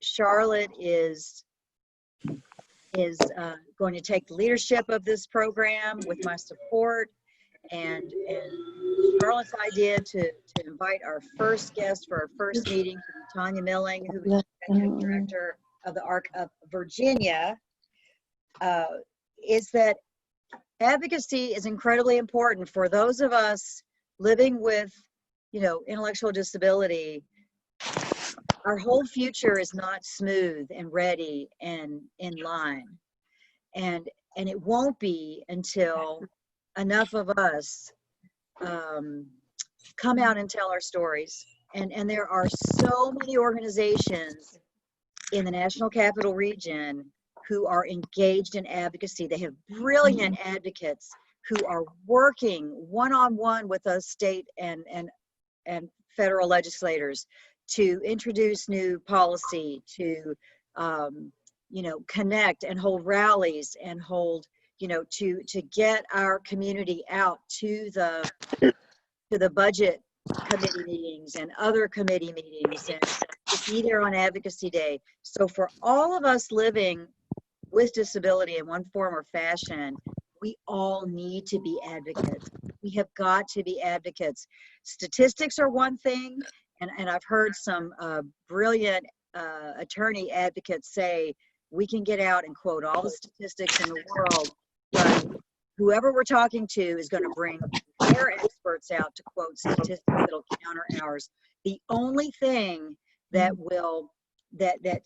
Charlotte is going to take the leadership of this program with my support, and Charlotte's idea to invite our first guest for our first meeting to be Tanya Milling, who is the Executive Director of the ARC of Virginia, is that advocacy is incredibly important for those of us living with, intellectual disability. Our whole future is not smooth and ready and in line. And it won't be until enough of us come out and tell our stories. And there are so many organizations in the National Capital Region who are engaged in advocacy. They have brilliant advocates who are working one-on-one with us state and federal legislators to introduce new policy, to connect and hold rallies and hold, to get our community out to the budget committee meetings and other committee meetings, and to be there on Advocacy Day. So for all of us living with disability in one form or fashion, we all need to be advocates. We have got to be advocates. Statistics are one thing, and I've heard some brilliant attorney advocates say we can get out and quote all the statistics in the world, but whoever we're talking to is going to bring their experts out to quote statistics that'll counter ours. The only thing that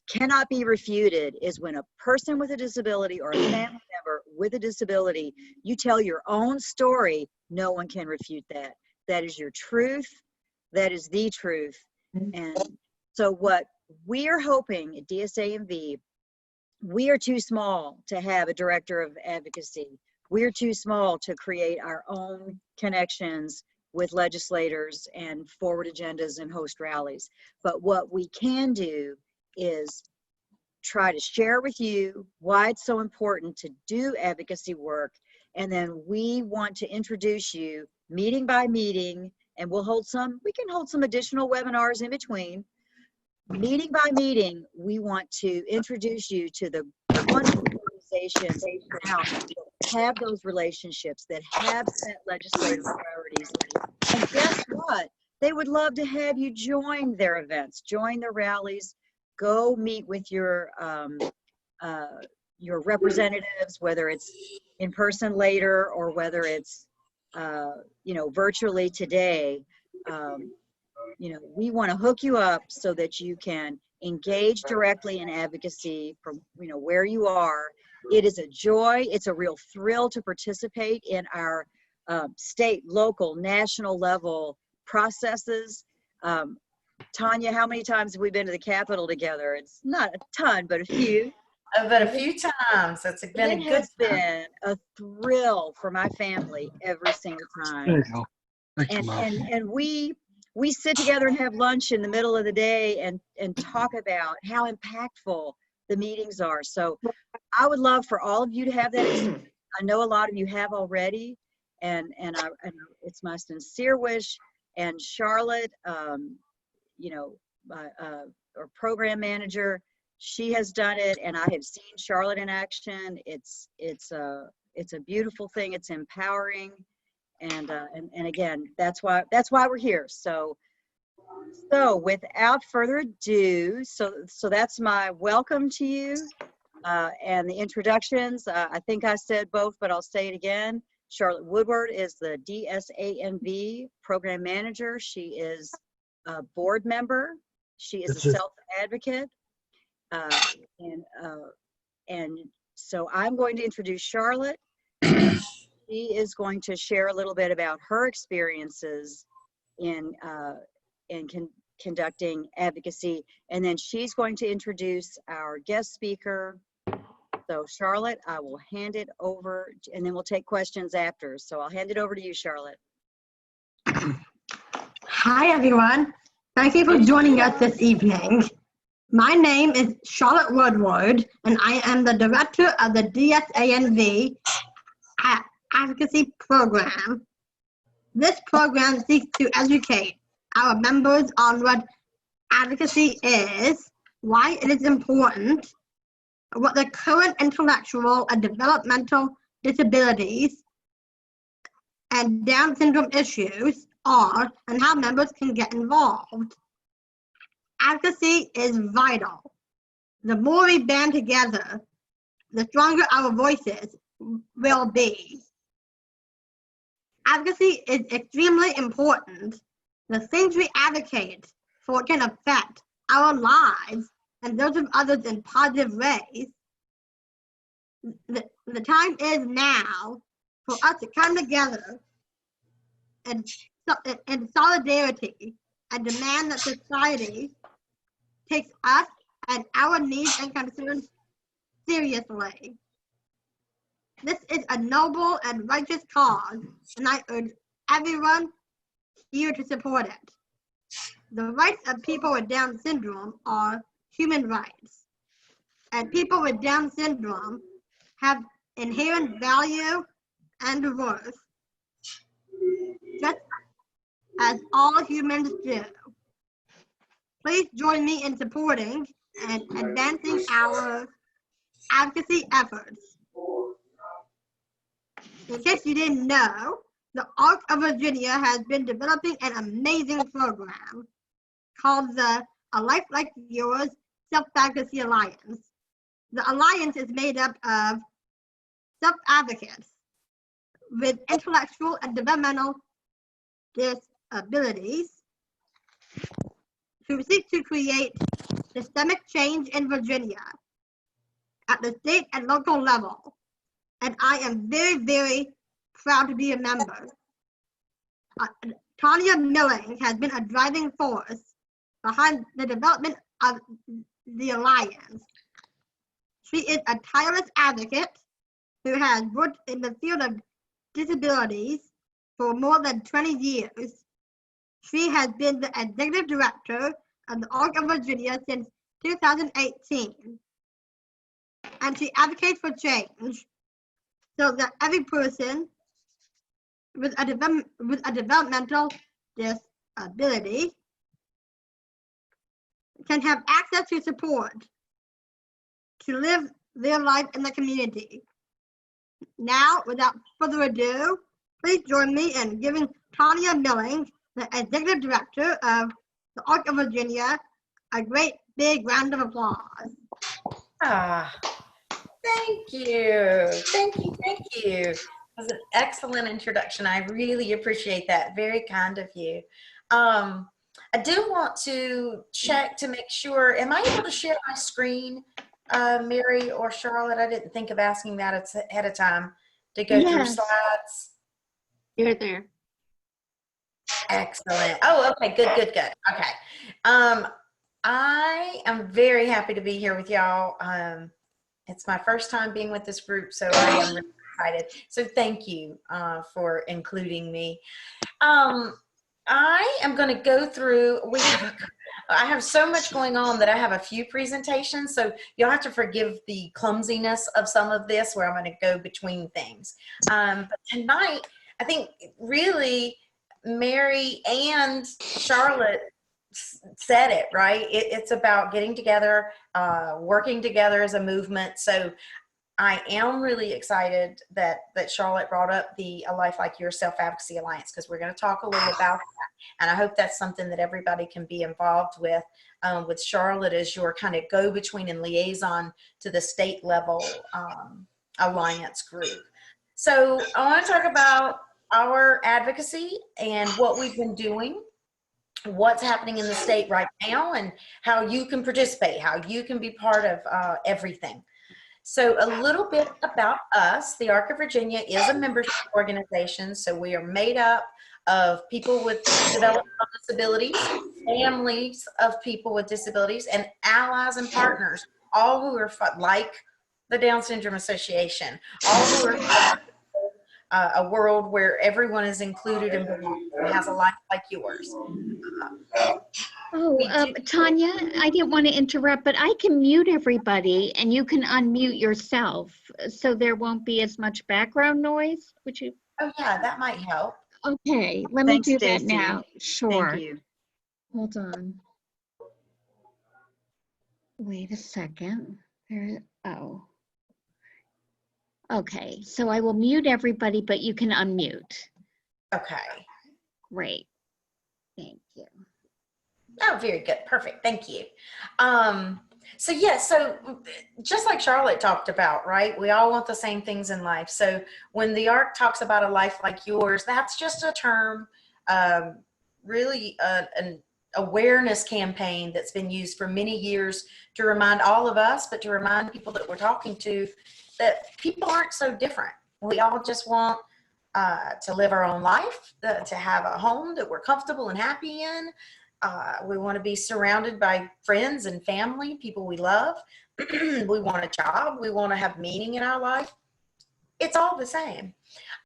cannot be refuted is when a person with a disability or a family member with a disability, you tell your own story, no one can refute that. That is your truth. That is the truth. And so what we are hoping at DSANV, we are too small to have a director of advocacy. We're too small to create our own connections with legislators and forward agendas and host rallies. But what we can do is try to share with you why it's so important to do advocacy work. And then we want to introduce you meeting by meeting, and we can hold some additional webinars in between. Meeting by meeting, we want to introduce you to the wonderful organizations that have those relationships, that have set legislative priorities. And guess what? They would love to have you join their events, join their rallies, go meet with your representatives, whether it's in person later or whether it's virtually today. We want to hook you up so that you can engage directly in advocacy from where you are. It is a joy. It's a real thrill to participate in our state, local, national level processes. Tanya, how many times have we been to the Capitol together? It's not a ton, but a few. But a few times. It's been a good time. It has been a thrill for my family every single time. There you go. Thank you, Mom. And we sit together and have lunch in the middle of the day and talk about how impactful the meetings are. So I would love for all of you to have that experience. I know a lot of you have already, and it's my sincere wish. And Charlotte, our program manager, she has done it, and I have seen Charlotte in action. It's a beautiful thing. It's empowering, and again, that's why we're here. So without further ado, so that's my welcome to you and the introductions. I think I said both, but I'll say it again. Charlotte Woodward is the DSANV program manager. She is a board member. She is a self-advocate. And so I'm going to introduce Charlotte. She is going to share a little bit about her experiences in conducting advocacy, and then she's going to introduce our guest speaker. So Charlotte, I will hand it over, and then we'll take questions after. So I'll hand it over to you, Charlotte. Hi, everyone. Thank you for joining us this evening. My name is Charlotte Woodward, and I am the director of the DSANV Advocacy Program. This program seeks to educate our members on what advocacy is, why it is important, what the current intellectual and developmental disabilities and Down syndrome issues are, and how members can get involved. Advocacy is vital. The more we band together, the stronger our voices will be. Advocacy is extremely important. The things we advocate for can affect our lives and those of others in positive ways. The time is now for us to come together in solidarity and demand that society takes us and our needs and concerns seriously. This is a noble and righteous cause, and I urge everyone here to support it. The rights of people with Down syndrome are human rights, and people with Down syndrome have inherent value and worth, just as all humans do. Please join me in supporting and advancing our advocacy efforts. In case you didn't know, the Arc of Virginia has been developing an amazing program called the A Life Like Yours Self-Advocacy Alliance. The alliance is made up of self-advocates with intellectual and developmental disabilities who seek to create systemic change in Virginia at the state and local level. And I am very, very proud to be a member. Tanya Milling has been a driving force behind the development of the alliance. She is a tireless advocate who has worked in the field of disabilities for more than 20 years. She has been the executive director of the Arc of Virginia since 2018. And she advocates for change so that every person with a developmental disability can have access to support to live their life in the community. Now, without further ado, please join me in giving Tanya Milling, the Executive Director of the Arc of Virginia, a great big round of applause. Ah, thank you. Thank you. Thank you. That was an excellent introduction. I really appreciate that. Very kind of you. I do want to check to make sure, am I able to share my screen, Mary or Charlotte? I didn't think of asking that ahead of time to go through Yes. slides. You're there. Excellent. Oh, okay. Good, good, good. Okay. I am very happy to be here with y'all. It's my first time being with this group, so I am really excited. So thank you for including me. I am going to go through, I have so much going on that I have a few presentations, so you'll have to forgive the clumsiness of some of this where I'm going to go between things. But tonight, I think really Mary and Charlotte said it, right? It's about getting together, working together as a movement. So I am really excited that Charlotte brought up the A Life Like Yours Self-Advocacy Alliance, because we're going to talk a little about that. And I hope that's something that everybody can be involved with Charlotte as your kind of go-between and liaison to the state level alliance group. So I want to talk about our advocacy and what we've been doing, what's happening in the state right now, and how you can participate, how you can be part of everything. So a little bit about us. The Arc of Virginia is a membership organization, so we are made up of people with developmental disabilities, families of people with disabilities, and allies and partners, all who are like the Down Syndrome Association, all who are a world where everyone is included and belongs and has a life like yours. Tanya, I didn't want to interrupt, but I can mute everybody and you can unmute yourself so there won't be as much background noise. Would you? Oh yeah, that might help. Okay, let me Thanks, do that Stacy. now. Sure. Thank you. Hold on. Wait a second. Oh. Okay, so I will mute everybody, but you can unmute. Okay. Great. Thank you. Oh, very good. Perfect. Thank you. So yeah, so just like Charlotte talked about, right? We all want the same things in life. So when the ARC talks about a life like yours, that's just a term, really an awareness campaign that's been used for many years to remind all of us, but to remind people that we're talking to that people aren't so different. We all just want to live our own life, to have a home that we're comfortable and happy in. We want to be surrounded by friends and family, people we love. We want a job. We want to have meaning in our life. It's all the same.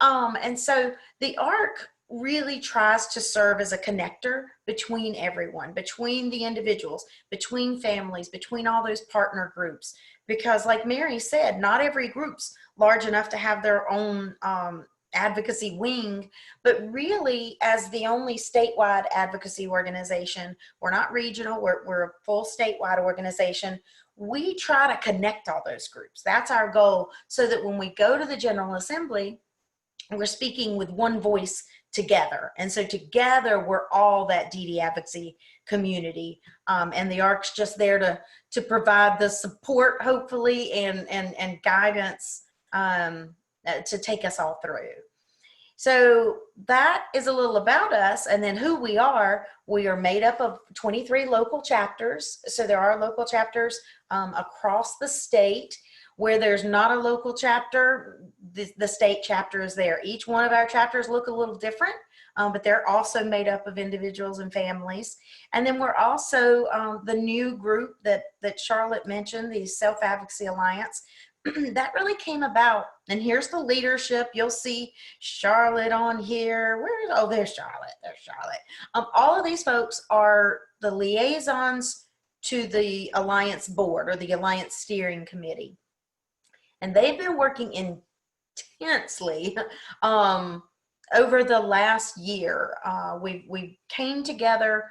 And so the ARC really tries to serve as a connector between everyone, between the individuals, between families, between all those partner groups. Because like Mary said, not every group's large enough to have their own advocacy wing, but really as the only statewide advocacy organization, we're not regional, we're a full statewide organization. We try to connect all those groups. That's our goal, so that when we go to the General Assembly, we're speaking with one voice together. And so together we're all that DD advocacy community. And the ARC's just there to provide the support, hopefully, and guidance to take us all through. So that is a little about us, and then who we are. We are made up of 23 local chapters. So there are local chapters across the state. Where there's not a local chapter, the state chapter is there. Each one of our chapters look a little different, but they're also made up of individuals and families. And then we're also the new group that Charlotte mentioned, the Self-Advocacy Alliance. That really came about, and here's the leadership. You'll see Charlotte on here. There's Charlotte. There's Charlotte. All of these folks are the liaisons to the Alliance board or the Alliance steering committee. And they've been working intensely over the last year. We came together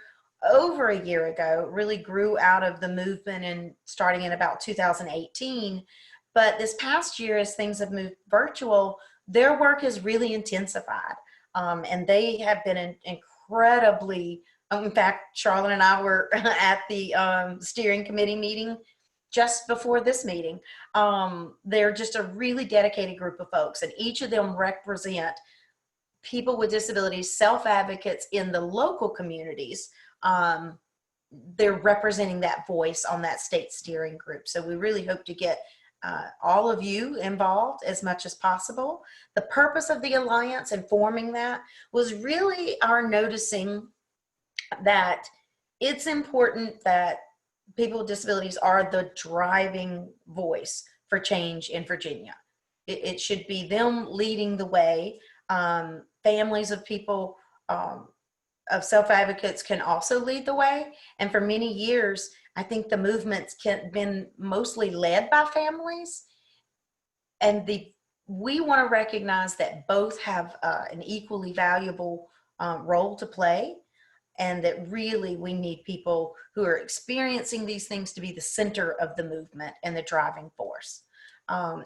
over a year ago, really grew out of the movement and starting in about 2018. But this past year, as things have moved virtual, their work has really intensified. And they have been incredibly, in fact, Charlotte and I were at the steering committee meeting just before this meeting. They're just a really dedicated group of folks, and each of them represent people with disabilities, self-advocates in the local communities. They're representing that voice on that state steering group. So we really hope to get all of you involved as much as possible. The purpose of the Alliance and forming that was really our noticing that it's important that people with disabilities are the driving voice for change in Virginia. It should be them leading the way. Families of people, of self-advocates can also lead the way. And for many years, I think the movement's been mostly led by families. And we want to recognize that both have an equally valuable role to play. And that really we need people who are experiencing these things to be the center of the movement and the driving force.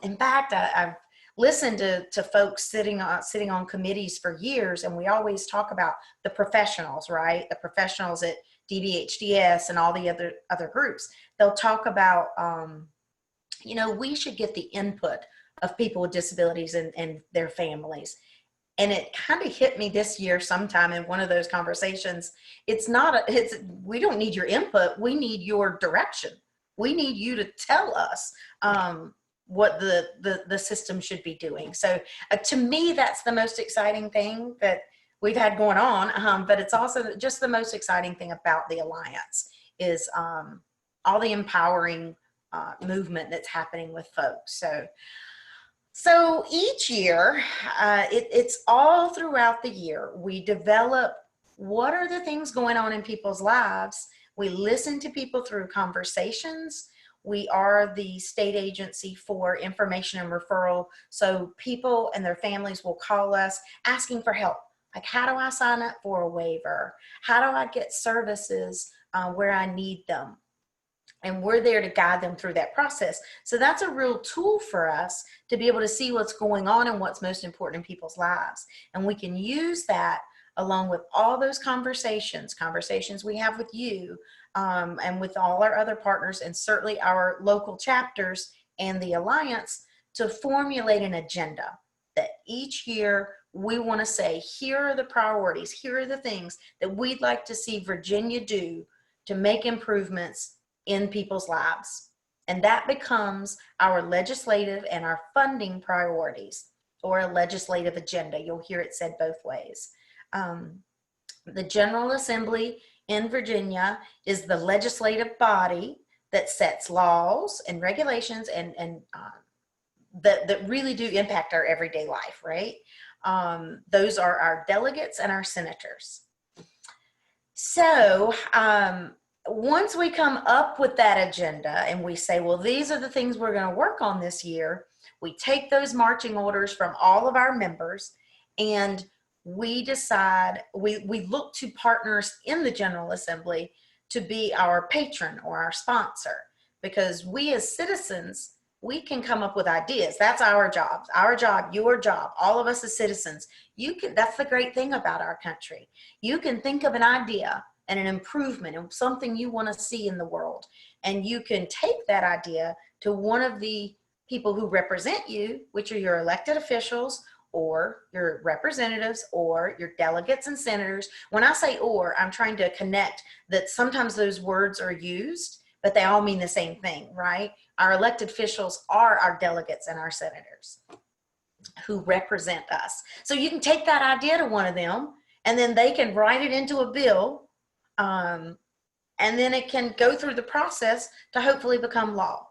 In fact, I've listened to folks sitting on committees for years, and we always talk about the professionals, right? The professionals at DBHDS and all the other groups. They'll talk about, we should get the input of people with disabilities and their families. And it kind of hit me this year sometime in one of those conversations. We don't need your input. We need your direction. We need you to tell us what the system should be doing. So to me, that's the most exciting thing that we've had going on. But it's also just the most exciting thing about the Alliance is all the empowering movement that's happening with folks. So each year, it's all throughout the year, we develop what are the things going on in people's lives. We listen to people through conversations. We are the state agency for information and referral. So people and their families will call us asking for help. Like, how do I sign up for a waiver? How do I get services where I need them? And we're there to guide them through that process. So that's a real tool for us to be able to see what's going on and what's most important in people's lives. And we can use that along with all those conversations we have with you, and with all our other partners, and certainly our local chapters and the Alliance, to formulate an agenda that each year we want to say, here are the priorities, here are the things that we'd like to see Virginia do to make improvements in people's lives. And that becomes our legislative and our funding priorities, or a legislative agenda. You'll hear it said both ways. The General Assembly in Virginia is the legislative body that sets laws and regulations and that really do impact our everyday life, right? Those are our delegates and our senators. So once we come up with that agenda and we say, well, these are the things we're going to work on this year, we take those marching orders from all of our members, and we decide, we look to partners in the General Assembly to be our patron or our sponsor, because we as citizens, we can come up with ideas. That's our job, your job, all of us as citizens. That's the great thing about our country. You can think of an idea and an improvement and something you want to see in the world, and you can take that idea to one of the people who represent you, which are your elected officials or your representatives or your delegates and senators. When I say or, I'm trying to connect that sometimes those words are used, but they all mean the same thing, right? Our elected officials are our delegates and our senators who represent us. So you can take that idea to one of them, and then they can write it into a bill, and then it can go through the process to hopefully become law.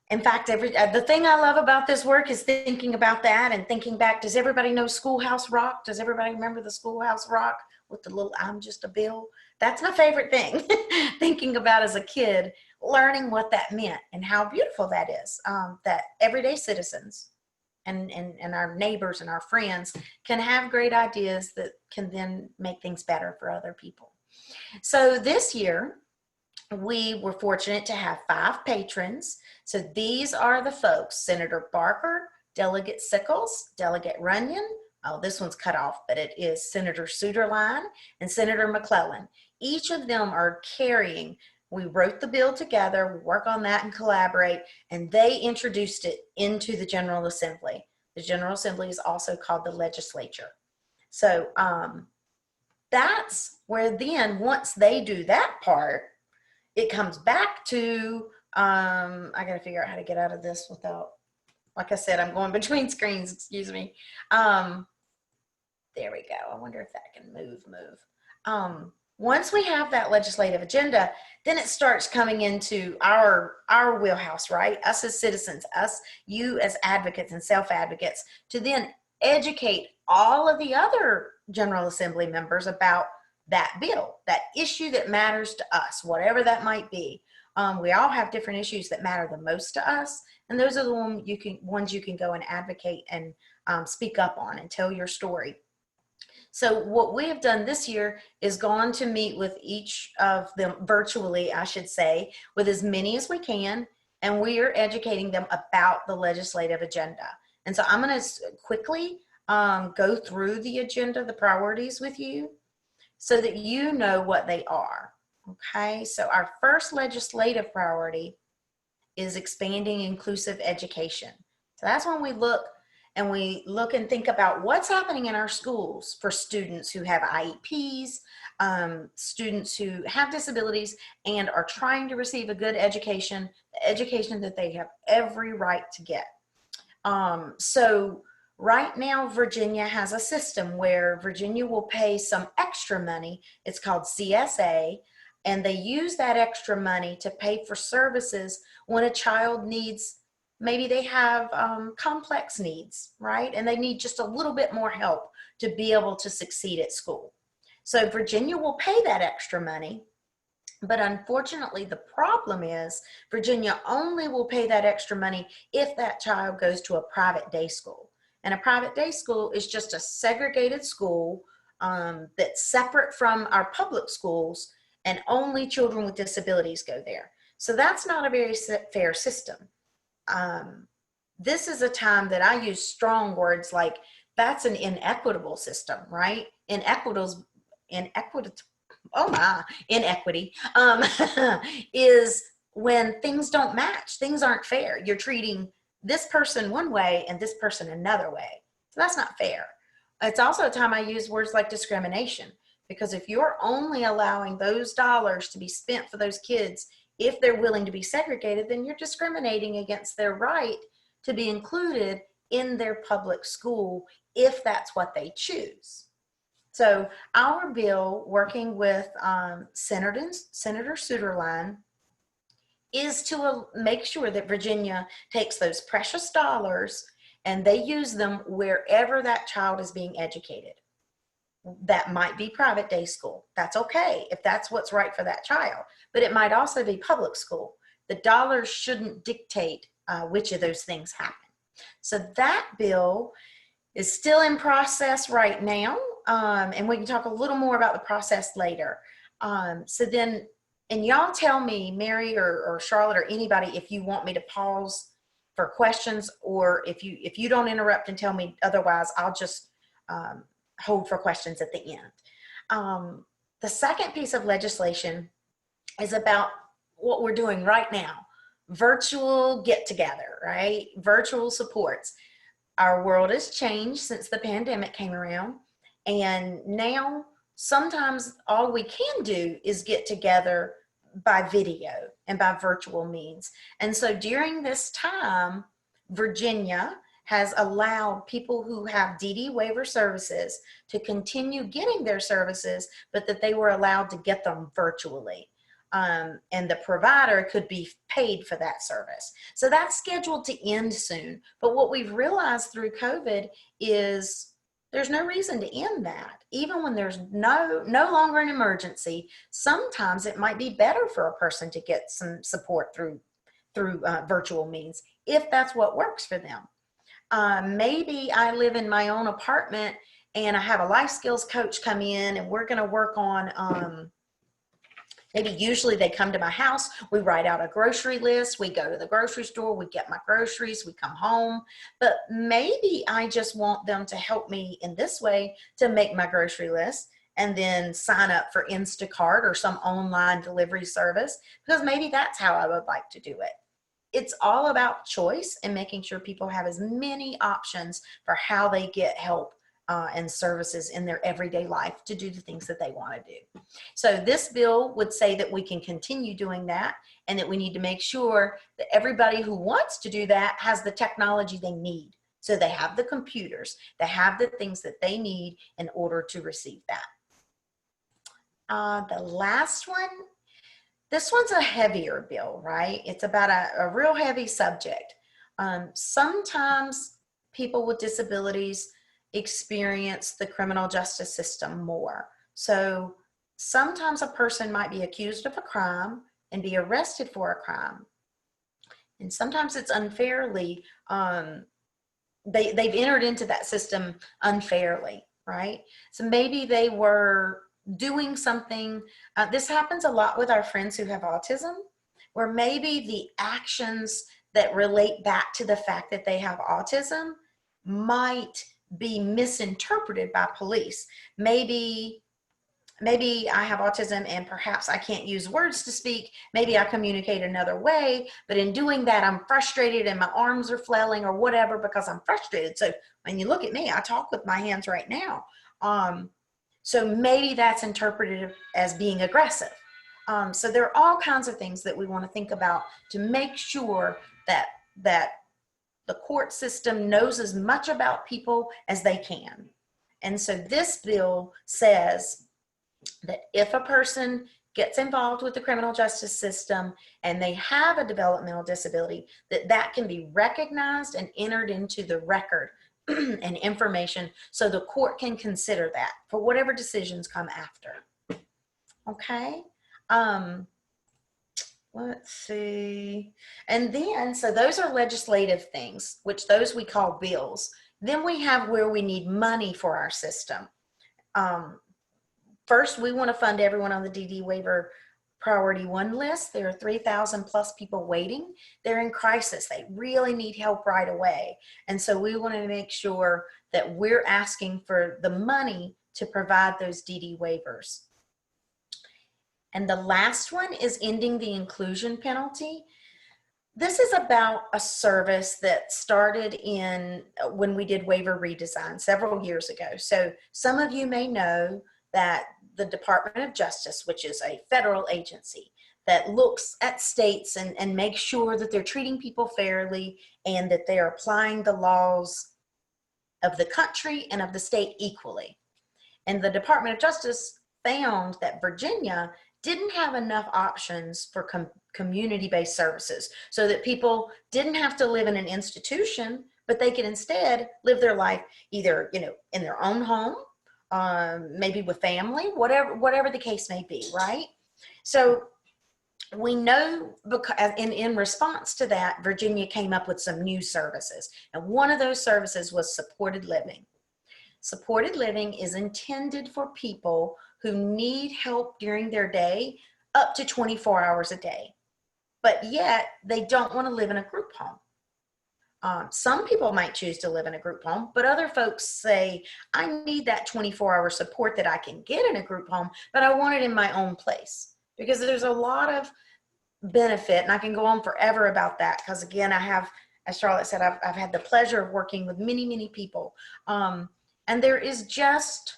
In fact, the thing I love about this work is thinking about that and thinking back. Does everybody know Schoolhouse Rock? Does everybody remember the Schoolhouse Rock with the little "I'm just a bill"? That's my favorite thing. Thinking about as a kid, learning what that meant and how beautiful that is, that everyday citizens and our neighbors and our friends can have great ideas that can then make things better for other people. So this year, we were fortunate to have 5 patrons. So these are the folks: Senator Barker, Delegate Sickles, Delegate Runyon. Oh, this one's cut off, but it is Senator Suderline and Senator McClellan. Each of them are carrying, we wrote the bill together, we work on that and collaborate, and they introduced it into the General Assembly. The General Assembly is also called the legislature. So that's where then, once they do that part, it comes back to, I got to figure out how to get out of this without, like I said, I'm going between screens, excuse me. There we go. I wonder if that can move. Once we have that legislative agenda, then it starts coming into our wheelhouse, right? Us as citizens, you as advocates and self-advocates, to then educate all of the other General Assembly members about that bill, that issue that matters to us, whatever that might be. We all have different issues that matter the most to us, and those are the ones you can go and advocate and speak up on and tell your story. So what we have done this year is gone to meet with each of them virtually, I should say, with as many as we can, and we are educating them about the legislative agenda. And so I'm going to quickly go through the agenda, the priorities with you, so that you know what they are. Okay, so our first legislative priority is expanding inclusive education. So that's when we look and think about what's happening in our schools for students who have IEPs, students who have disabilities and are trying to receive a good education, the education that they have every right to get. So right now, Virginia has a system where Virginia will pay some extra money. It's called CSA, and they use that extra money to pay for services when a child needs, maybe they have complex needs, right? And they need just a little bit more help to be able to succeed at school. So Virginia will pay that extra money, but unfortunately the problem is Virginia only will pay that extra money if that child goes to a private day school. And a private day school is just a segregated school that's separate from our public schools, and only children with disabilities go there. So that's not a very fair system. This is a time that I use strong words like that's an inequitable system, right? Inequity is when things don't match, things aren't fair. You're treating this person one way and this person another way. So that's not fair. It's also a time I use words like discrimination, because if you're only allowing those dollars to be spent for those kids if they're willing to be segregated, then you're discriminating against their right to be included in their public school if that's what they choose. So our bill, working with Senator Suderline, is to make sure that Virginia takes those precious dollars and they use them wherever that child is being educated. That might be private day school. That's okay if that's what's right for that child, but it might also be public school. The dollars shouldn't dictate which of those things happen. So that bill is still in process right now, and we can talk a little more about the process later. So then, and y'all tell me, Mary or Charlotte or anybody, if you want me to pause for questions, or if you don't interrupt and tell me otherwise, I'll just hold for questions at the end. The second piece of legislation is about what we're doing right now. Virtual get-together, right? Virtual supports. Our world has changed since the pandemic came around, and now sometimes all we can do is get together by video and by virtual means. And so during this time, Virginia has allowed people who have DD waiver services to continue getting their services, but that they were allowed to get them virtually. And the provider could be paid for that service. So that's scheduled to end soon. But what we've realized through COVID is there's no reason to end that. Even when there's no longer an emergency, sometimes it might be better for a person to get some support through virtual means, if that's what works for them. Maybe I live in my own apartment and I have a life skills coach come in and we're going to work on maybe usually they come to my house, we write out a grocery list, we go to the grocery store, we get my groceries, we come home. But maybe I just want them to help me in this way to make my grocery list and then sign up for Instacart or some online delivery service, because maybe that's how I would like to do it. It's all about choice and making sure people have as many options for how they get help and services in their everyday life to do the things that they want to do. So this bill would say that we can continue doing that, and that we need to make sure that everybody who wants to do that has the technology they need. So they have the computers, they have the things that they need in order to receive that. The last one, this one's a heavier bill, right? It's about a real heavy subject. Sometimes people with disabilities experience the criminal justice system more. So sometimes a person might be accused of a crime and be arrested for a crime. And sometimes it's unfairly, they've entered into that system unfairly, right? So maybe they were doing something, this happens a lot with our friends who have autism, where maybe the actions that relate back to the fact that they have autism might be misinterpreted by police. Maybe I have autism and perhaps I can't use words to speak. Maybe I communicate another way, but in doing that, I'm frustrated and my arms are flailing or whatever because I'm frustrated. So when you look at me, I talk with my hands right now. So maybe that's interpreted as being aggressive. So there are all kinds of things that we want to think about to make sure that the court system knows as much about people as they can. And so this bill says that if a person gets involved with the criminal justice system and they have a developmental disability, that can be recognized and entered into the record and information so the court can consider that for whatever decisions come after. Okay. Let's see. And then, so those are legislative things, which those we call bills. Then we have where we need money for our system. first, we want to fund everyone on the DD waiver priority 1 list. There are 3,000 plus people waiting. They're in crisis. They really need help right away. And so we want to make sure that we're asking for the money to provide those DD waivers. And the last one is ending the inclusion penalty. This is about a service that started in when we did waiver redesign several years ago. So some of you may know that the Department of Justice, which is a federal agency that looks at states and makes sure that they're treating people fairly and that they're applying the laws of the country and of the state equally. And the Department of Justice found that Virginia didn't have enough options for community-based services, so that people didn't have to live in an institution, but they could instead live their life either, you know, in their own home, maybe with family, whatever the case may be, right? So we know, because in response to that, Virginia came up with some new services, and one of those services was supported living. Supported living is intended for people who need help during their day up to 24 hours a day, but yet they don't want to live in a group home. Some people might choose to live in a group home, but other folks say, I need that 24-hour support that I can get in a group home, but I want it in my own place. Because there's a lot of benefit, and I can go on forever about that, because again, I have, as Charlotte said, I've had the pleasure of working with many people. And there is just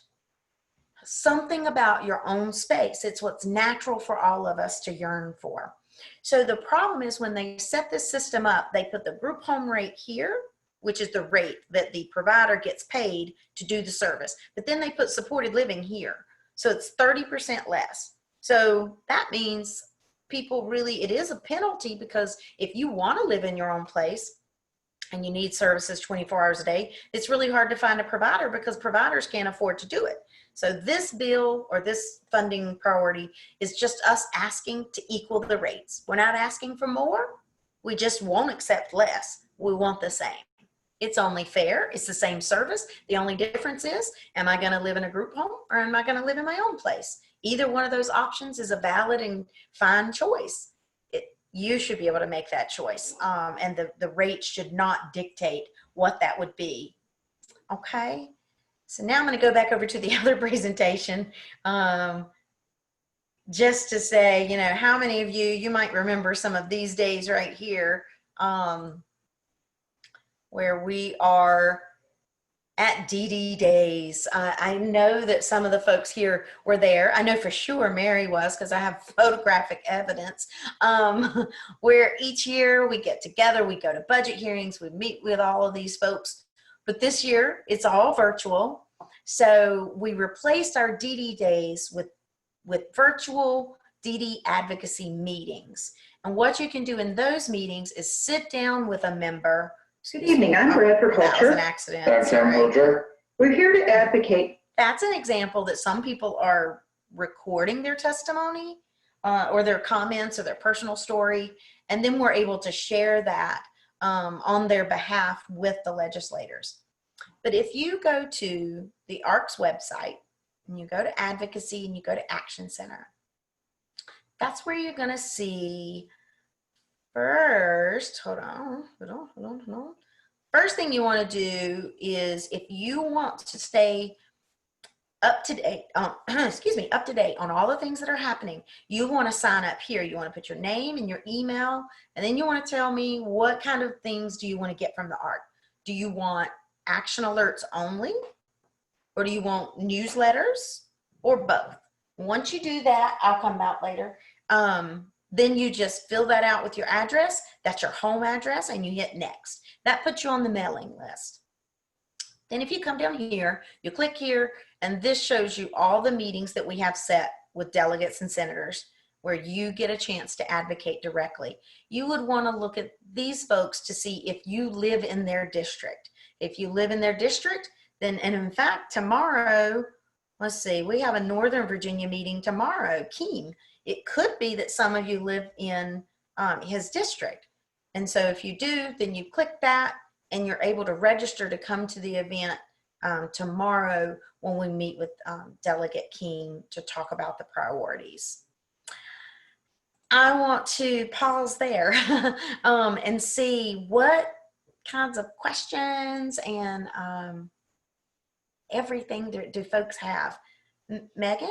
something about your own space. It's what's natural for all of us to yearn for. So the problem is when they set this system up, they put the group home rate here, which is the rate that the provider gets paid to do the service. But then they put supported living here. So it's 30% less. So that means people really, it is a penalty, because if you want to live in your own place and you need services 24 hours a day, it's really hard to find a provider because providers can't afford to do it. So this bill, or this funding priority, is just us asking to equal the rates. We're not asking for more. We just won't accept less. We want the same. It's only fair. It's the same service. The only difference is, am I going to live in a group home or am I going to live in my own place? Either one of those options is a valid and fine choice. You should be able to make that choice. And the rate should not dictate what that would be. Okay. So now I'm going to go back over to the other presentation, just to say, you know, how many of you might remember some of these days right here, where we are at DD days. I know that some of the folks here were there. I know for sure Mary was, because I have photographic evidence, where each year we get together, we go to budget hearings, we meet with all of these folks. But this year it's all virtual. So we replaced our DD days with virtual DD advocacy meetings. And what you can do in those meetings is sit down with a member. Good evening, I'm Bradford That was an Holter. accident. We're here to advocate. That's an example that some people are recording their testimony or their comments or their personal story, and then we're able to share that on their behalf with the legislators. But if you go to the ARC's website and you go to Advocacy and you go to Action Center, that's where you're going to see first, hold on. First thing you want to do is, if you want to stay up to date, up to date on all the things that are happening, you want to sign up here. You want to put your name and your email, and then you want to tell me what kind of things do you want to get from the ARC. Do you want action alerts only, or do you want newsletters, or both? Once you do that, I'll come out later. Then you just fill that out with your address. That's your home address, and you hit next. That puts you on the mailing list. Then if you come down here, you click here, and this shows you all the meetings that we have set with delegates and senators, where you get a chance to advocate directly. You would want to look at these folks to see if you live in their district. If you live in their district, then, and in fact, tomorrow, let's see, we have a Northern Virginia meeting tomorrow, Keene. It could be that some of you live in his district. And so if you do, then you click that and you're able to register to come to the event tomorrow when we meet with Delegate King to talk about the priorities. I want to pause there and see what kinds of questions and everything do folks have. Megan?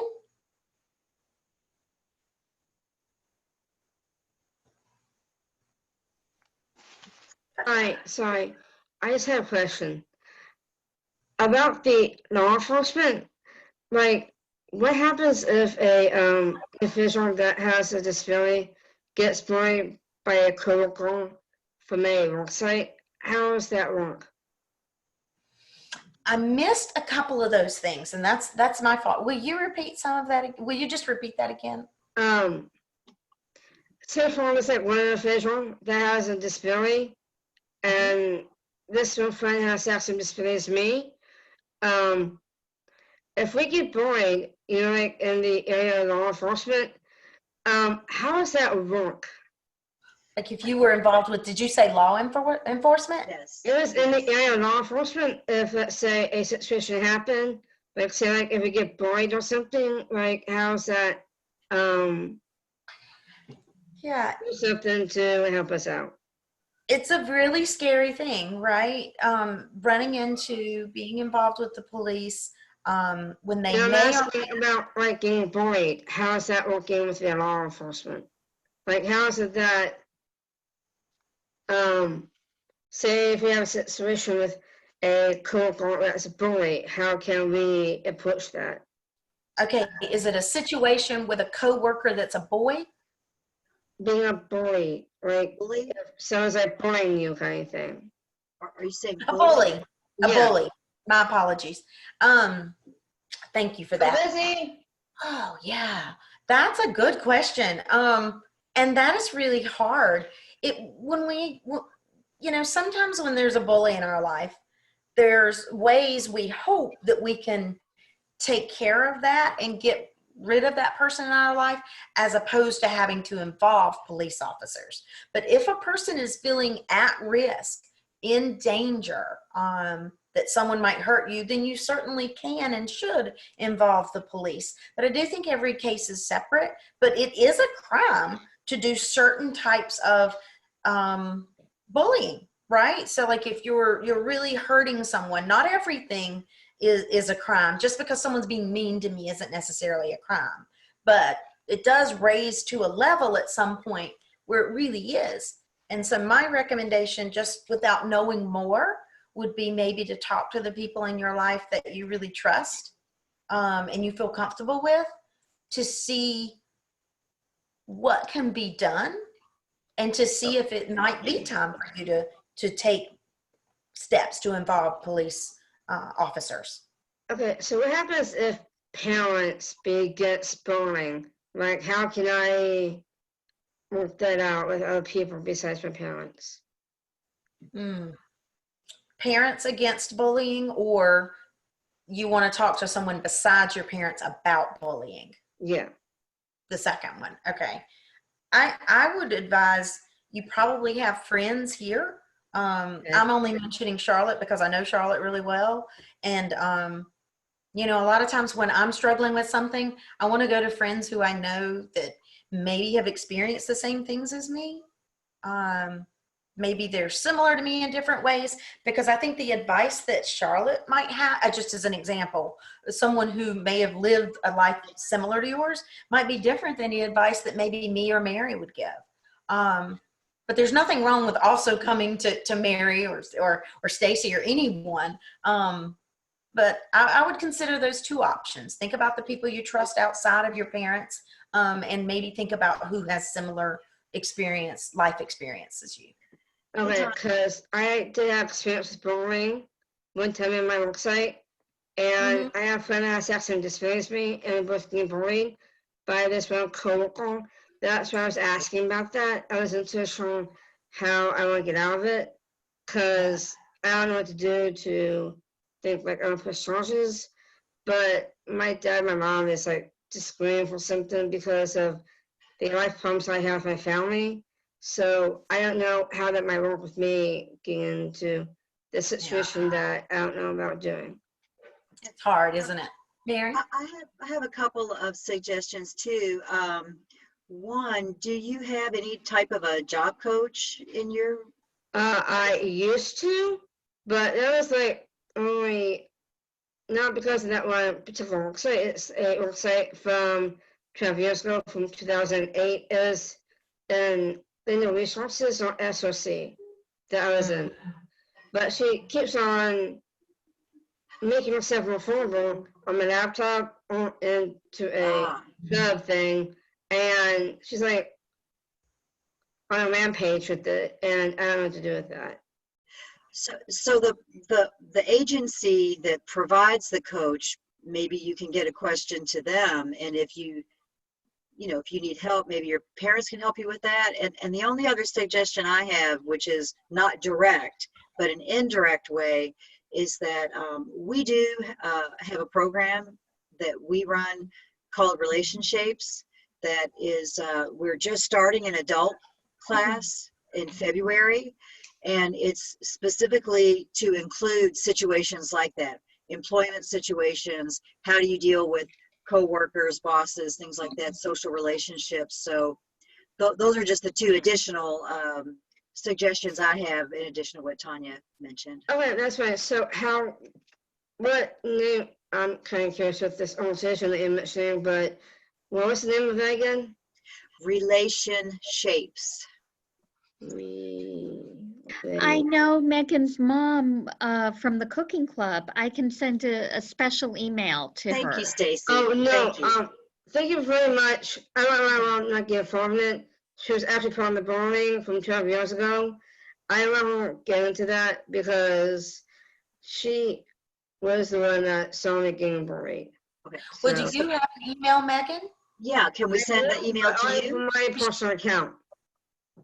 Hi, sorry. I just have a question. About the law enforcement, like, what happens if a individual that has a disability gets bullied by a coworker from a work site? How does that work? I missed a couple of those things, and that's my fault. Will you repeat some of that? Will you just repeat that again? Say for instance, like one individual that has a disability, and this one friend has the same disability as me. If we get bullied, you know, like in the area of law enforcement, how does that work? Like if you were involved with, did you say law enforcement? Yes. It was in the area of law enforcement. If, let's say, a situation happened, like say, like if we get bullied or something, like how's that? Yeah, Do something to help us out. it's a really scary thing, right? Running into being involved with the police when they Now, I'm may or asking about like getting bullied. How is that working with the law enforcement? Like, how is it that, say if we have a situation with a coworker that's a bully, how can we approach that? okay, is it a situation with a coworker that's a boy? Being a bully, like Bully? sounds like bullying you kind of thing. Are you saying A bully. A Yeah. bully. My apologies. Thank you for that. Busy. Oh, yeah. That's a good question. And that is really hard. Sometimes when there's a bully in our life, there's ways we hope that we can take care of that and get rid of that person in our life, as opposed to having to involve police officers. But if a person is feeling at risk, in danger, that someone might hurt you, then you certainly can and should involve the police. But I do think every case is separate, but it is a crime to do certain types of bullying, right? So like if you're really hurting someone, not everything is a crime. Just because someone's being mean to me isn't necessarily a crime, but it does raise to a level at some point where it really is. And so my recommendation, just without knowing more, would be maybe to talk to the people in your life that you really trust and you feel comfortable with, to see what can be done and to see if it might be time for you to take steps to involve police officers. Okay, so what happens if parents begets bullying? Like, how can I work that out with other people besides my parents? Parents against bullying, or you want to talk to someone besides your parents about bullying? Yeah. The second one. Okay. I would advise you probably have friends here. I'm only mentioning Charlotte because I know Charlotte really well. And, a lot of times when I'm struggling with something, I want to go to friends who I know that maybe have experienced the same things as me. Maybe they're similar to me in different ways, because I think the advice that Charlotte might have, just as an example, someone who may have lived a life similar to yours might be different than the advice that maybe me or Mary would give. But there's nothing wrong with also coming to Mary or Stacy or anyone. But I would consider those two options. Think about the people you trust outside of your parents, and maybe think about who has similar life experience as you. Okay, because I did have experience with bullying one time in my work site, and I have a friend that has accident disabilities me, and we both getting bullied by this one coworker. That's why I was asking about that. I wasn't too sure how I want to get out of it, because I don't know what to do to think like I'm push charges. But my dad, my mom is like disagreeing for something because of the life problems I have with my family. So I don't know how that might work with me getting into the situation that I don't know about doing. It's hard, isn't it, Mary? I have a couple of suggestions too. One, do you have any type of a job coach in your? I used to, but that was like only, not because of that one particular website. It's a website from 12 years ago, from 2008. It was in the resources on SOC that I was in. But she keeps on making herself more affordable on my laptop into a sub thing, and she's like on a rampage with it, and I don't know what to do with that. So the agency that provides the coach, maybe you can get a question to them, and if you need help, maybe your parents can help you with that. And the only other suggestion I have, which is not direct, but an indirect way, is that we do have a program that we run called Relationships. That is, we're just starting an adult class in February, and it's specifically to include situations like that, employment situations. How do you deal with co-workers, bosses, things like that, social relationships. So those are just the two additional suggestions I have in addition to what Tanya mentioned. Okay, that's right. So what name, I'm kind of curious with this organization that you're mentioning, but what was the name of that again? Relationships. I know Megan's mom from the cooking club. I can send a special email to her. Thank you, Stacy. Oh, no, Thank you. thank you very much. I don't know why I'm not getting involved in it. She was actually part of the bullying from 12 years ago. I won't get into that because she was the one that saw me getting bullied. Okay. Well, So- do you have an email, Megan? Yeah, can we send the email to Only you? from my personal account.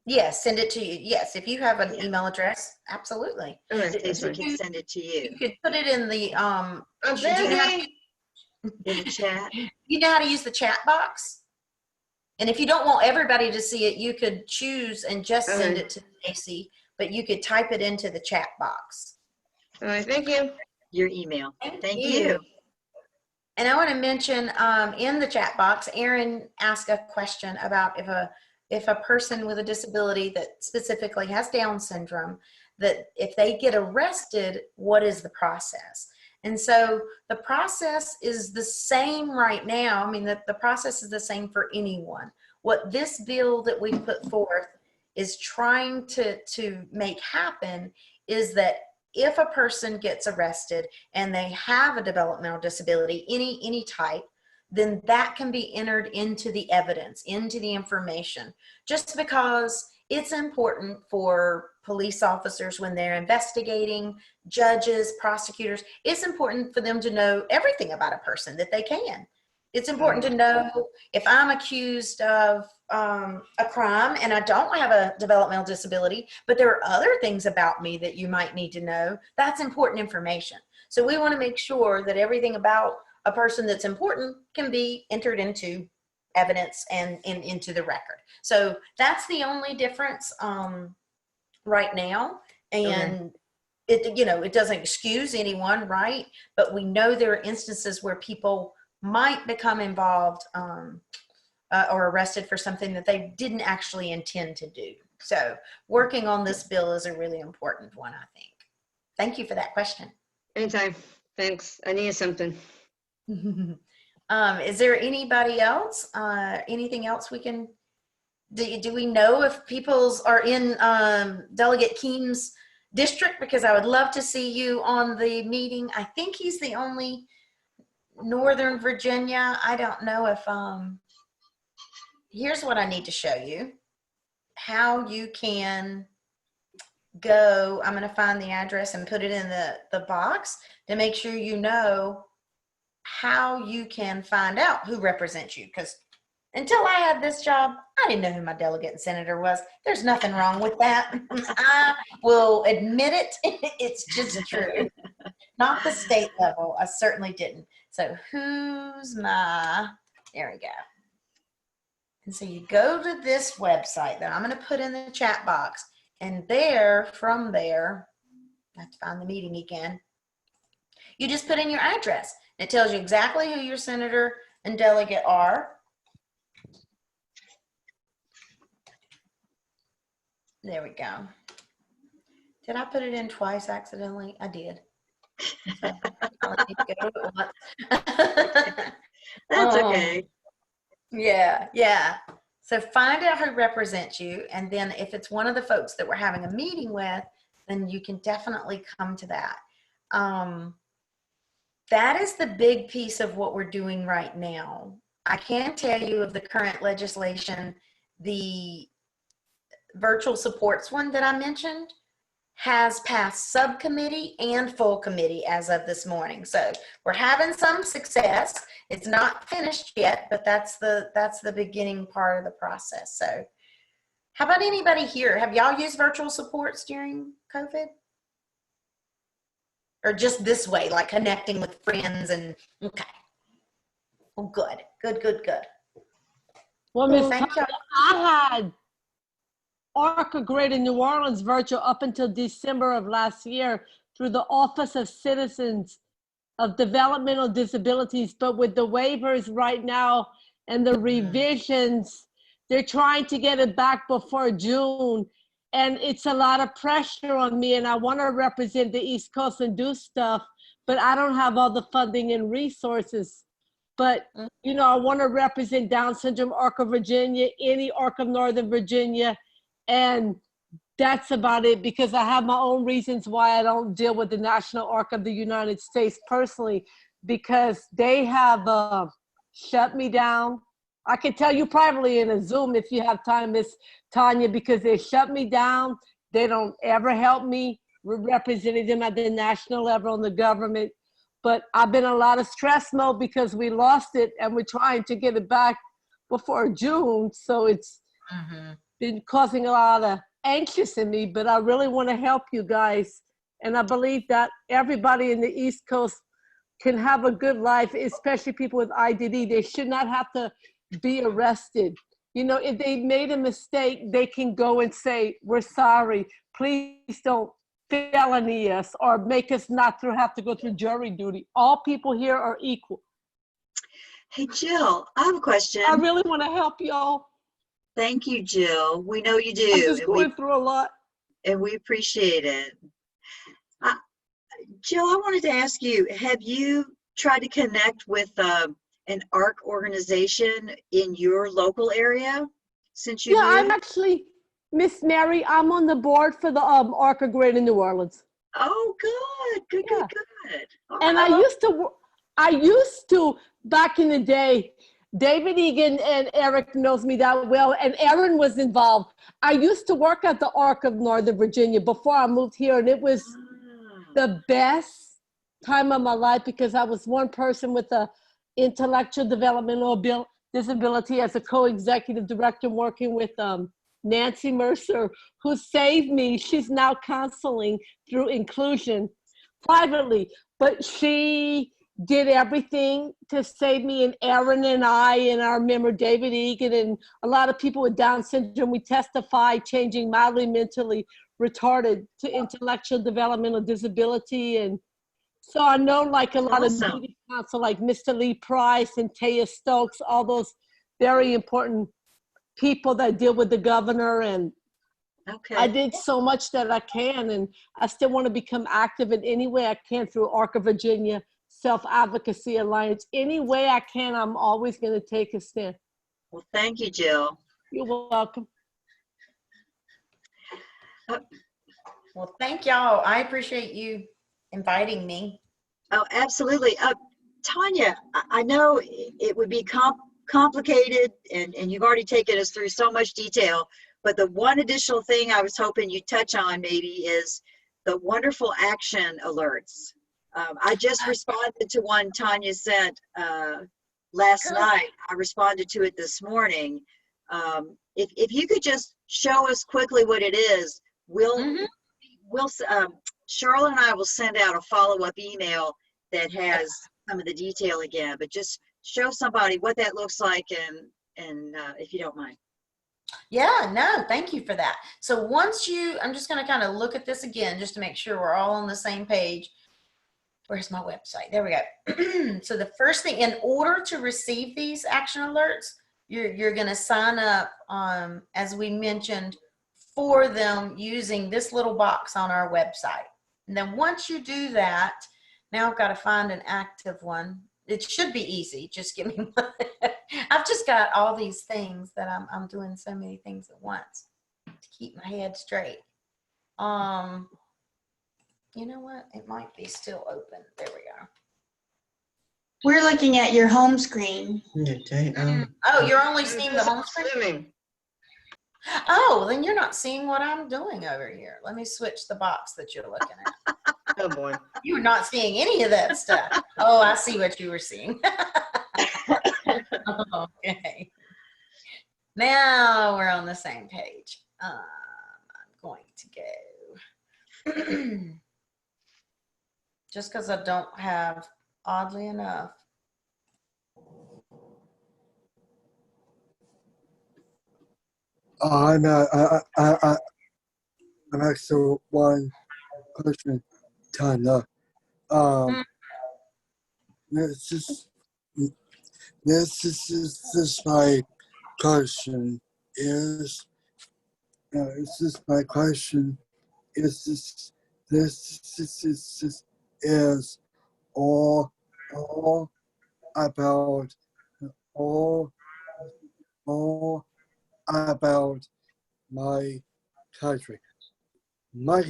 Yes, send it to you. Yes, if you have an Yeah. email address, absolutely. Okay, that's Stacy fine. can send it to You you could put it in the I'm should you have- busy. in the chat. you know how to use the chat box? And if you don't want everybody to see it, you could choose and just send Okay. it to Stacy, but you could type it into the chat box. All right, thank you. Your email. Thank you. And I want to mention in the chat box, Erin asked a question about if a person with a disability that specifically has Down syndrome, that if they get arrested, what is the process? And so the process is the same right now. I mean, the process is the same for anyone. What this bill that we put forth is trying to make happen is that if a person gets arrested and they have a developmental disability, any type, then that can be entered into the evidence, into the information, just because it's important for police officers when they're investigating, judges, prosecutors. It's important for them to know everything about a person that they can. It's important to know if I'm accused of a crime and I don't have a developmental disability, but there are other things about me that you might need to know. That's important information. So we want to make sure that everything about a person that's important can be entered into evidence and into the record. So that's the only difference right now. And it doesn't excuse anyone, right? But we know there are instances where people might become involved or arrested for something that they didn't actually intend to do. So working on this bill is a really important one, I think. Thank you for that question. Anytime. Thanks. I needed something. Is there anybody else? Anything else we can, do we know if people's are in Delegate Keem's district? Because I would love to see you on the meeting. I think he's the only Northern Virginia. I don't know if, here's what I need to show you. How you can go, I'm gonna find the address and put it in the box to make sure you know how you can find out who represents you. Because until I had this job, I didn't know who my delegate and senator was. There's nothing wrong with that. I will admit it. It's just true. Not the state level. I certainly didn't. So who's my, there we go. And so you go to this website that I'm going to put in the chat box, and from there, I have to find the meeting again. You just put in your address. It tells you exactly who your senator and delegate are. There we go. Did I put it in twice accidentally? I did. So I'll need to go to it once. That's okay. Yeah, yeah. So find out who represents you, and then if it's one of the folks that we're having a meeting with, then you can definitely come to that. That is the big piece of what we're doing right now. I can tell you of the current legislation, the virtual supports one that I mentioned has passed subcommittee and full committee as of this morning. So we're having some success. It's not finished yet, but that's the beginning part of the process. So how about anybody here? Have y'all used virtual supports during COVID? Or just this way, like connecting with friends and, okay. Well, good. Well, Miss Thank y'all. I had Arca Greater New Orleans virtual up until December of last year through the Office of Citizens of Developmental Disabilities, but with the waivers right now and the revisions, they're trying to get it back before June. And it's a lot of pressure on me, and I want to represent the East Coast and do stuff, but I don't have all the funding and resources. But, you know, I want to represent Down Syndrome Arc of Virginia, any Arc of Northern Virginia, and that's about it, because I have my own reasons why I don't deal with the National Arc of the United States personally, because they have shut me down. I can tell you privately in a Zoom if you have time, Miss Tanya, because they shut me down. They don't ever help me. We're representing them at the national level in the government. But I've been in a lot of stress mode because we lost it and we're trying to get it back before June. So it's been causing a lot of anxious in me, but I really want to help you guys. And I believe that everybody in the East Coast can have a good life, especially people with IDD. They should not have to be arrested. You know, if they made a mistake, they can go and say, we're sorry, please don't felony us or make us not have to go through jury duty. All people here are equal. Hey, Jill, I have a question. I really want to help y'all. Thank you, Jill. We know you do. I'm just going through a lot. And we appreciate it. Jill, I wanted to ask you, have you tried to connect with an ARC organization in your local area since you moved? I'm actually, Miss Mary, I'm on the board for the ARC of Greater New Orleans. Oh, good. All And right. I used to, back in the day, David Egan and Eric knows me that well, and Aaron was involved. I used to work at the ARC of Northern Virginia before I moved here, and it was the best time of my life because I was one person with a intellectual developmental disability as a co-executive director working with Nancy Mercer, who saved me. She's now counseling through inclusion privately, but she did everything to save me, and Aaron and I and our member David Egan and a lot of people with Down syndrome, we testified changing mildly mentally retarded to intellectual developmental disability. And so I know like a lot of duty counsel like Mr. Lee Price and Taya Stokes, all those very important people that deal with the governor. And I did so much that I can, and I still want to become active in any way I can through ARC of Virginia Self-Advocacy Alliance. Any way I can, I'm always going to take a stand. Well, thank you, Jill. You're welcome. Well, thank y'all. I appreciate you inviting me. Oh, absolutely. Tanya, I know it would be complicated, and you've already taken us through so much detail, but the one additional thing I was hoping you'd touch on maybe is the wonderful action alerts. I just responded to one Tanya sent last night. I responded to it this morning. If you could just show us quickly what it is, Charlotte and I will send out a follow-up email that has some of the detail again, but just show somebody what that looks like, and if you don't mind. Yeah, no, thank you for that. So once I'm just going to kind of look at this again just to make sure we're all on the same page. where's my website? There we go. So the first thing, in order to receive these action alerts, you're going to sign up, as we mentioned, for them using this little box on our website. And then once you do that, now I've got to find an active one. It should be easy. Just give me one. I've just got all these things that I'm doing so many things at once to keep my head straight. You know what? It might be still open. There we go. We're looking at your home screen. Oh, you're only seeing the home screen? Swimming. Oh, then you're not seeing what I'm doing over here. Let me switch the box that you're looking at. Oh boy. You're not seeing any of that stuff. Oh, I see what you were seeing. Okay. Now we're on the same page. I'm going to go. Just because I don't have, oddly enough. I'm actually one question, Tanya. This is my question is, this is my question is this is all about about my country. My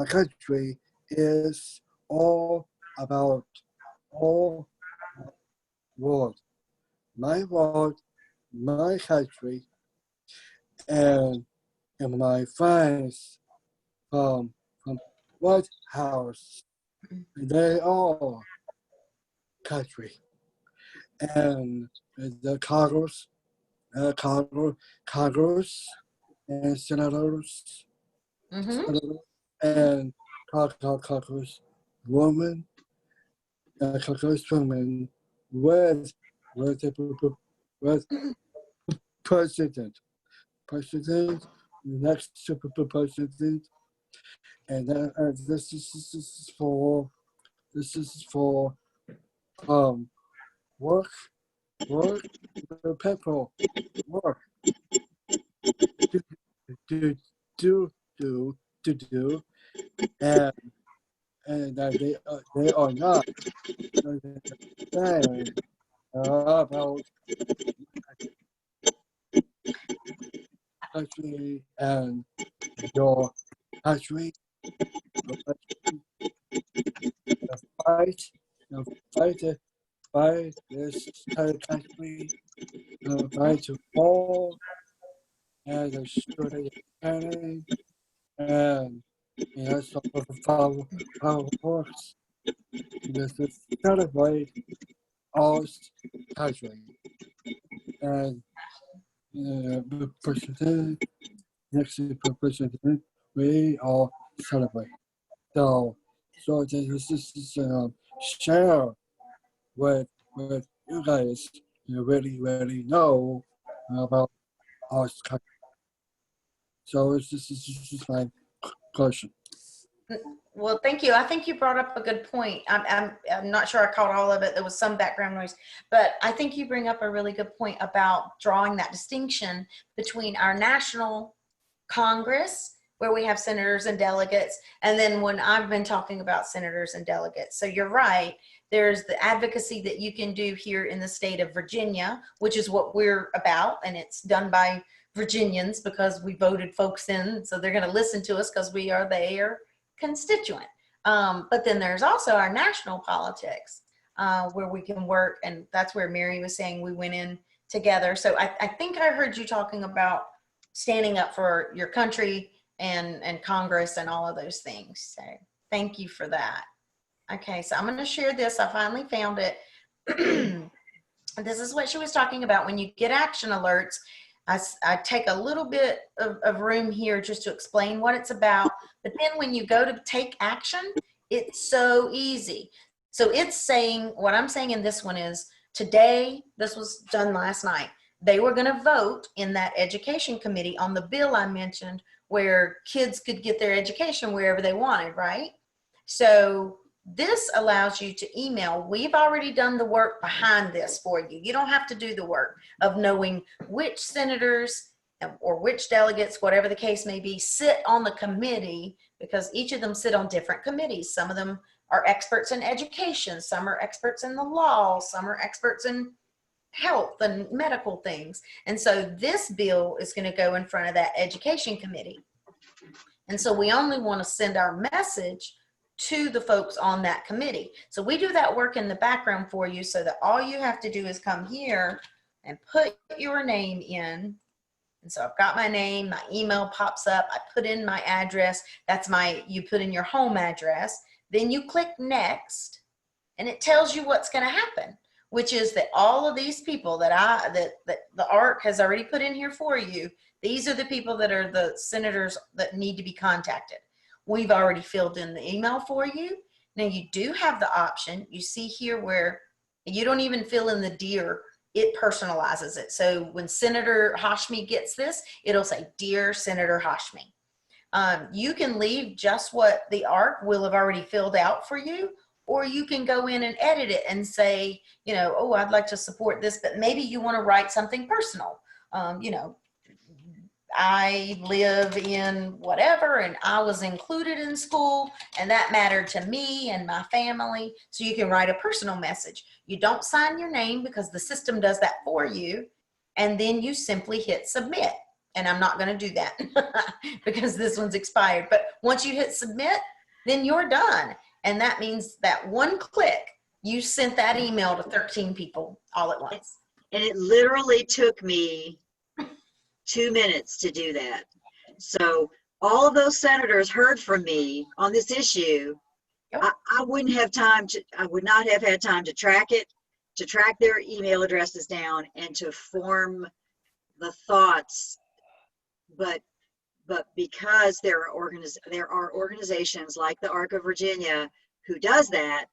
country is all about all world. My world, my country, and my friends from White House, they all country, and the Congress, and senators, and Congress woman, Congress woman with president, next to president, and then this is for work people work to do and that they are not saying about country and your country, fight this country, fight to fall and destroy the and so how it works. This is celebrate all country and the president, next to the president, we all celebrate. So this is share with you guys. You really know about our country. So this is my question. Well, thank you. I think you brought up a good point. I'm not sure I caught all of it. There was some background noise, but I think you bring up a really good point about drawing that distinction between our national Congress, where we have senators and delegates, and then when I've been talking about senators and delegates. So you're right. There's the advocacy that you can do here in the state of Virginia, which is what we're about, and it's done by Virginians because we voted folks in, so they're going to listen to us because we are their constituent. But then there's also our national politics where we can work, and that's where Mary was saying we went in together. So I think I heard you talking about standing up for your country and Congress and all of those things. So thank you for that. Okay, so I'm going to share this. I finally found it. This is what she was talking about. When you get action alerts, I take a little bit of room here just to explain what it's about. But then when you go to take action, it's so easy. So it's saying, what I'm saying in this one is, today, this was done last night, they were going to vote in that education committee on the bill I mentioned where kids could get their education wherever they wanted, right? So this allows you to email. We've already done the work behind this for you. You don't have to do the work of knowing which senators or which delegates, whatever the case may be, sit on the committee, because each of them sit on different committees. Some of them are experts in education, some are experts in the law, some are experts in health and medical things. And so this bill is going to go in front of that education committee. And so we only want to send our message to the folks on that committee. So we do that work in the background for you, so that all you have to do is come here and put your name in. And so I've got my name, my email pops up, I put in my address. That's you put in your home address. Then you click next, and it tells you what's going to happen, which is that all of these people that the ARC has already put in here for you, these are the people that are the senators that need to be contacted. We've already filled in the email for you. Now you do have the option, you see here where you don't even fill in the dear, it personalizes it. So when Senator Hashmi gets this, it'll say, Dear Senator Hashmi. You can leave just what the ARC will have already filled out for you, or you can go in and edit it and say, you know, oh, I'd like to support this, but maybe you want to write something personal. You know, I live in whatever, and I was included in school, and that mattered to me and my family. So you can write a personal message. You don't sign your name because the system does that for you. And then you simply hit submit. And I'm not going to do that because this one's expired. But once you hit submit, then you're done. And that means that one click, you sent that email to 13 people all at once. And it literally took me 2 minutes to do that. So all of those senators heard from me on this issue. Yep. I would not have had time to track it, to track their email addresses down, and to form the thoughts. But because there are organizations like the ARC of Virginia who does that,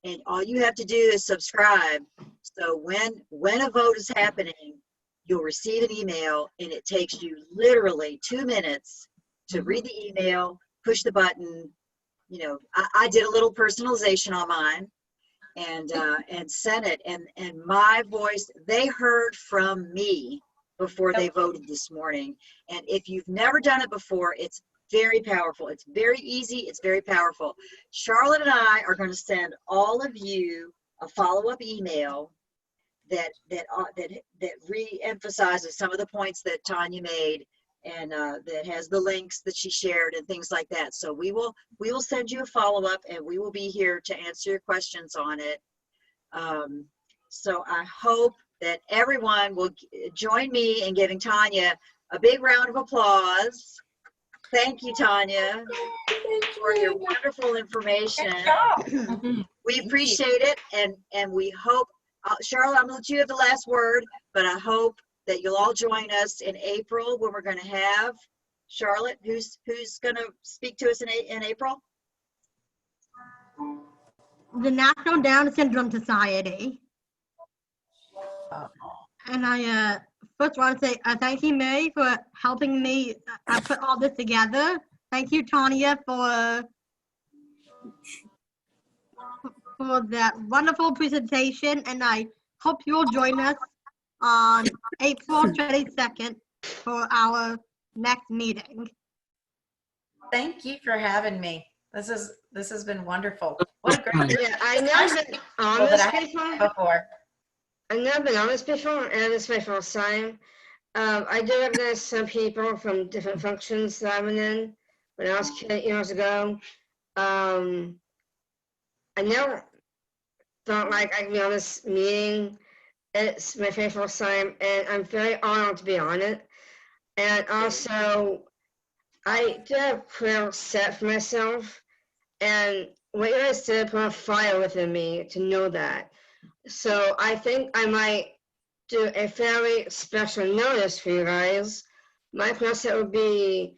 and all you have to do is subscribe. So when a vote is happening, you'll receive an email, and it takes you literally 2 minutes to read the email, push the button. You know, I did a little personalization on mine and sent it, and my voice, they heard from me before they voted this morning. And if you've never done it before, it's very powerful. It's very easy. It's very powerful. Charlotte and I are going to send all of you a follow-up email that re-emphasizes some of the points that Tanya made, and that has the links that she shared and things like that. So we will send you a follow-up, and we will be here to answer your questions on it. So I hope that everyone will join me in giving Tanya a big round of applause. Thank you, Tanya, for your wonderful information. We appreciate it, and we hope, Charlotte, I'm going to let you have the last word, but I hope that you'll all join us in April when we're going to have, Charlotte, who's going to speak to us in April? The National Down Syndrome Society. And I first want to say thank you, Mary, for helping me put all this together. Thank you, Tanya, for that wonderful presentation, and I hope you'll join us on April 22nd for our next meeting. Thank you for having me. This has been wonderful. What a great Yeah, I've never been on that this I had before. I've never been on this before, and this is my first time. I do recognize some people from different functions that I've been in when I was a kid years ago. I never felt like I could be on this meeting. It's my very first time, and I'm very honored to be on it. And also, I did have a prayer set for myself, and what you guys did put a fire within me to know that. So I think I might do a very special notice for you guys. My prayer set would be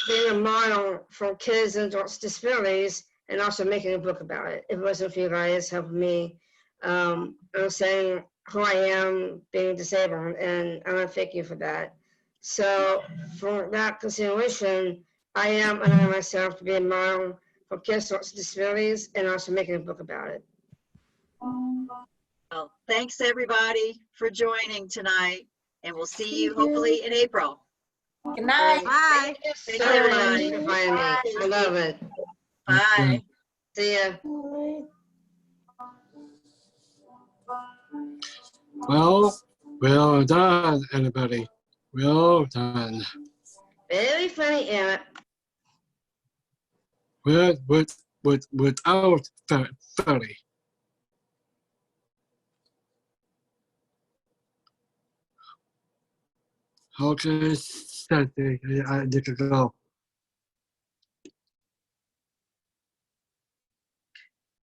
being a model for kids and adults with disabilities, and also making a book about it. If it wasn't for you guys helping me, I was saying who I am being disabled, and I want to thank you for that. So for that consideration, I am honoring myself to be a model for kids with disabilities and also making a book about it. Well, thanks everybody for joining tonight, and we'll see you hopefully in April. Good night. Bye. Thank you Thanks, so much everybody. for finding me. I love it. Bye. See ya. Well done, everybody. Well done. Very funny, Emmett. Without 30. Okay, Sandy, I need to go.